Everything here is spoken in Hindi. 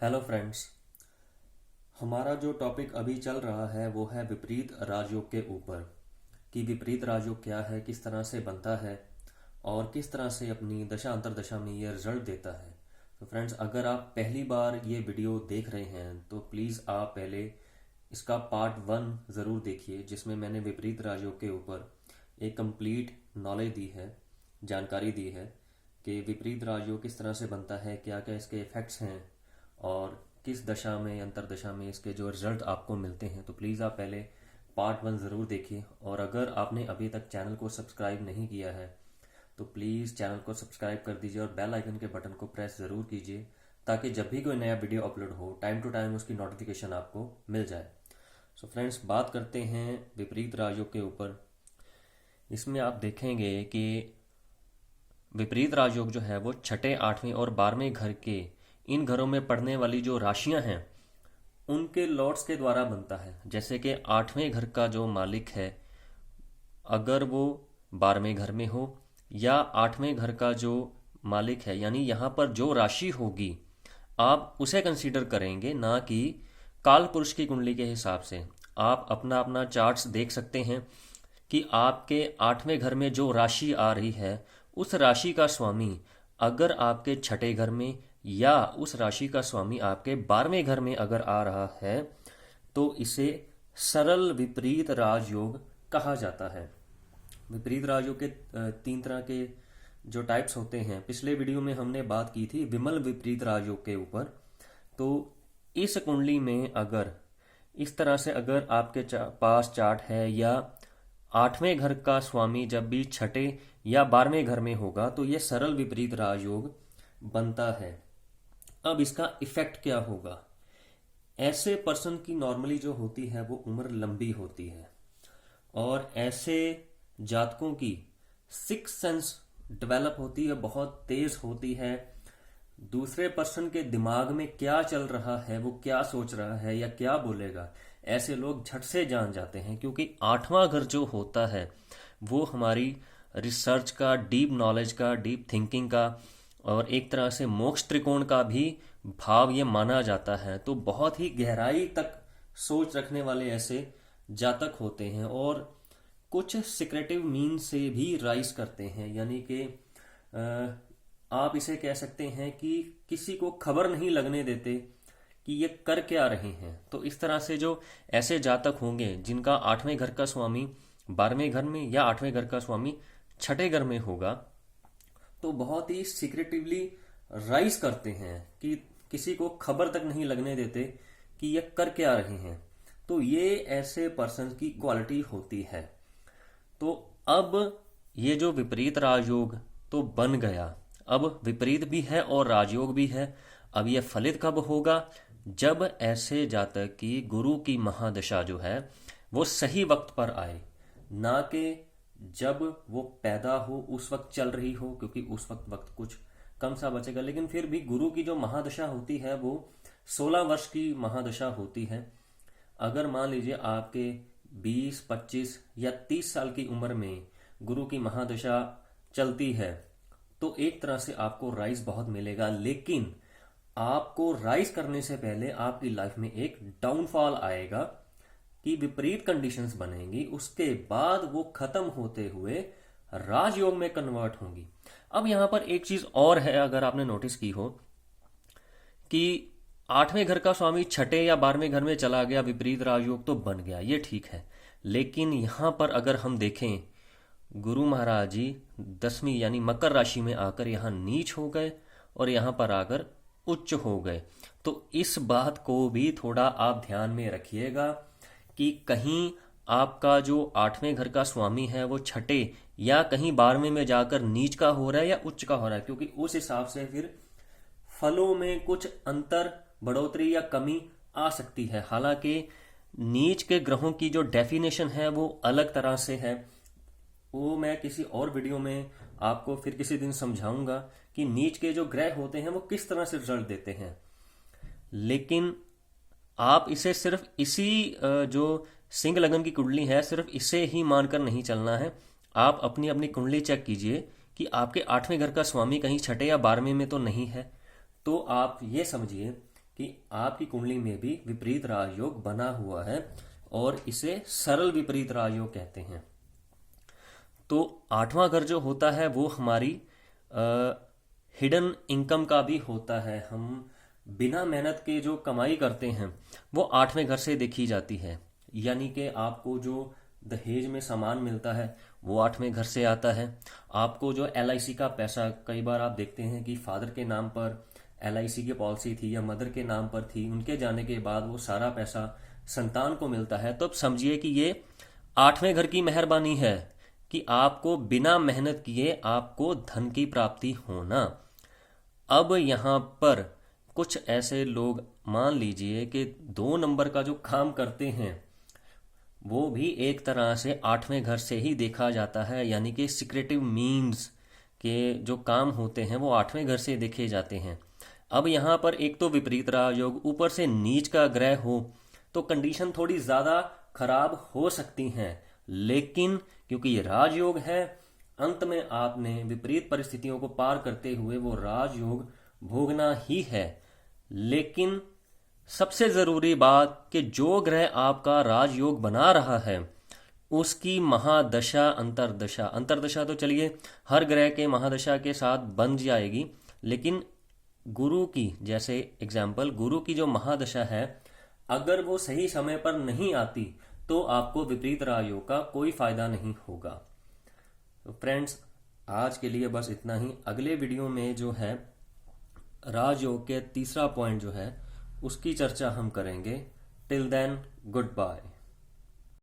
Hello friends. हमारा जो टॉपिक अभी चल रहा है वो है विपरीत राजयोग के ऊपर कि विपरीत राजयोग क्या है, किस तरह से बनता है और किस तरह से अपनी दशा अंतरदशा में ये रिजल्ट देता है। तो फ्रेंड्स, अगर आप पहली बार ये वीडियो देख रहे हैं तो प्लीज़ आप पहले इसका पार्ट 1 ज़रूर देखिए, जिसमें मैंने विपरीत राजयोग के ऊपर एक कंप्लीट नॉलेज दी है, जानकारी दी है कि विपरीत राजयोग किस तरह से बनता है, क्या क्या इसके इफ़ेक्ट्स हैं और किस दशा में अंतरदशा में इसके जो रिजल्ट आपको मिलते हैं। तो प्लीज़ आप पहले पार्ट 1 ज़रूर देखिए, और अगर आपने अभी तक चैनल को सब्सक्राइब नहीं किया है तो प्लीज़ चैनल को सब्सक्राइब कर दीजिए और बेल आइकन के बटन को प्रेस ज़रूर कीजिए, ताकि जब भी कोई नया वीडियो अपलोड हो टाइम टू टाइम उसकी नोटिफिकेशन आपको मिल जाए। सो फ्रेंड्स, बात करते हैं विपरीत राजयोग के ऊपर। इसमें आप देखेंगे कि विपरीत राजयोग जो है वो छठे, 8वें और 12वें घर के इन घरों में पड़ने वाली जो राशियां हैं उनके लॉर्ड्स के द्वारा बनता है। जैसे कि 8वें घर का जो मालिक है, अगर वो 12वें घर में हो, या 8वें घर का जो मालिक है, यानी यहाँ पर जो राशि होगी आप उसे कंसीडर करेंगे, ना कि काल पुरुष की कुंडली के हिसाब से। आप अपना अपना चार्ट्स देख सकते हैं कि आपके 8वें घर में जो राशि आ रही है उस राशि का स्वामी अगर आपके छठे घर में, या उस राशि का स्वामी आपके 12वें घर में अगर आ रहा है, तो इसे सरल विपरीत राजयोग कहा जाता है। विपरीत राजयोग के 3 तरह के जो टाइप्स होते हैं, पिछले वीडियो में हमने बात की थी विमल विपरीत राजयोग के ऊपर। तो इस कुंडली में अगर इस तरह से अगर आपके पास चार्ट है, या 8वें घर का स्वामी जब भी छठे या 12वें घर में होगा, तो ये सरल विपरीत राजयोग बनता है। अब इसका इफेक्ट क्या होगा? ऐसे पर्सन की नॉर्मली जो होती है वो उम्र लंबी होती है, और ऐसे जातकों की सिक्स सेंस डेवलप होती है, बहुत तेज होती है। दूसरे पर्सन के दिमाग में क्या चल रहा है, वो क्या सोच रहा है या क्या बोलेगा, ऐसे लोग झट से जान जाते हैं, क्योंकि 8वां घर जो होता है वो हमारी रिसर्च का, डीप नॉलेज का, डीप थिंकिंग का और एक तरह से मोक्ष त्रिकोण का भी भाव ये माना जाता है। तो बहुत ही गहराई तक सोच रखने वाले ऐसे जातक होते हैं, और कुछ सिक्रेटिव मीन से भी राइज करते हैं, यानी कि आप इसे कह सकते हैं कि किसी को खबर नहीं लगने देते कि ये कर क्या रहे हैं। तो इस तरह से जो ऐसे जातक होंगे जिनका 8वें घर का स्वामी 12वें घर में, या 8वें घर का स्वामी छठे घर में होगा, तो बहुत ही सिक्रेटिवली राइज करते हैं कि किसी को खबर तक नहीं लगने देते कि ये कर क्या रहे हैं। तो ये ऐसे पर्सन की क्वालिटी होती है। तो अब ये जो विपरीत राजयोग तो बन गया, अब विपरीत भी है और राजयोग भी है। अब ये फलित कब होगा? जब ऐसे जातक की गुरु की महादशा जो है वो सही वक्त पर आए, ना कि जब वो पैदा हो उस वक्त चल रही हो, क्योंकि उस वक्त कुछ कम सा बचेगा। लेकिन फिर भी गुरु की जो महादशा होती है वो 16 वर्ष की महादशा होती है। अगर मान लीजिए आपके 20, 25 या 30 साल की उम्र में गुरु की महादशा चलती है, तो एक तरह से आपको राइज बहुत मिलेगा। लेकिन आपको राइज करने से पहले आपकी लाइफ में एक डाउनफॉल आएगा कि विपरीत कंडीशंस बनेंगी, उसके बाद वो खत्म होते हुए राजयोग में कन्वर्ट होंगी। अब यहां पर एक चीज और है, अगर आपने नोटिस की हो कि 8वें घर का स्वामी छठे या 12वें घर में चला गया, विपरीत राजयोग तो बन गया, ये ठीक है। लेकिन यहां पर अगर हम देखें, गुरु महाराज जी 10वीं यानी मकर राशि में आकर यहां नीच हो गए और यहां पर आकर उच्च हो गए। तो इस बात को भी थोड़ा आप ध्यान में रखिएगा कि कहीं आपका जो 8वें घर का स्वामी है वो छठे या कहीं 12वें में जाकर नीच का हो रहा है या उच्च का हो रहा है, क्योंकि उस हिसाब से फिर फलों में कुछ अंतर, बढ़ोतरी या कमी आ सकती है। हालांकि नीच के ग्रहों की जो डेफिनेशन है वो अलग तरह से है, वो मैं किसी और वीडियो में आपको फिर किसी दिन समझाऊंगा कि नीच के जो ग्रह होते हैं वो किस तरह से रिजल्ट देते हैं। लेकिन आप इसे सिर्फ इसी जो सिंह लगन की कुंडली है, सिर्फ इसे ही मानकर नहीं चलना है। आप अपनी अपनी कुंडली चेक कीजिए कि आपके 8वें घर का स्वामी कहीं छठे या 12वें में तो नहीं है। तो आप ये समझिए कि आपकी कुंडली में भी विपरीत राजयोग बना हुआ है और इसे सरल विपरीत राजयोग कहते हैं। तो 8वां घर जो होता है वो हमारी हिडन इनकम का भी होता है। हम बिना मेहनत के जो कमाई करते हैं वो 8वें घर से देखी जाती है। यानी कि आपको जो दहेज में सामान मिलता है वो 8वें घर से आता है। आपको जो LIC का पैसा, कई बार आप देखते हैं कि फादर के नाम पर LIC की पॉलिसी थी या मदर के नाम पर थी, उनके जाने के बाद वो सारा पैसा संतान को मिलता है। तो अब समझिए कि ये 8वें घर की मेहरबानी है कि आपको बिना मेहनत किए आपको धन की प्राप्ति होना। अब यहाँ पर कुछ ऐसे लोग, मान लीजिए कि 2 नंबर का जो काम करते हैं वो भी एक तरह से 8वें घर से ही देखा जाता है। यानी कि सिक्रेटिव मीन्स के जो काम होते हैं वो 8वें घर से देखे जाते हैं। अब यहाँ पर एक तो विपरीत राजयोग, ऊपर से नीच का ग्रह हो तो कंडीशन थोड़ी ज़्यादा खराब हो सकती हैं। लेकिन क्योंकि ये राजयोग है, अंत में आपने विपरीत परिस्थितियों को पार करते हुए वो राजयोग भोगना ही है। लेकिन सबसे ज़रूरी बात कि जो ग्रह आपका राजयोग बना रहा है उसकी महादशा अंतरदशा, अंतरदशा तो चलिए हर ग्रह के महादशा के साथ बन जाएगी, लेकिन गुरु की, जैसे एग्जाम्पल गुरु की जो महादशा है, अगर वो सही समय पर नहीं आती तो आपको विपरीत राजयोग का कोई फायदा नहीं होगा। तो फ्रेंड्स, आज के लिए बस इतना ही। अगले वीडियो में जो है राजयोग के तीसरा पॉइंट जो है उसकी चर्चा हम करेंगे। Till then, good bye.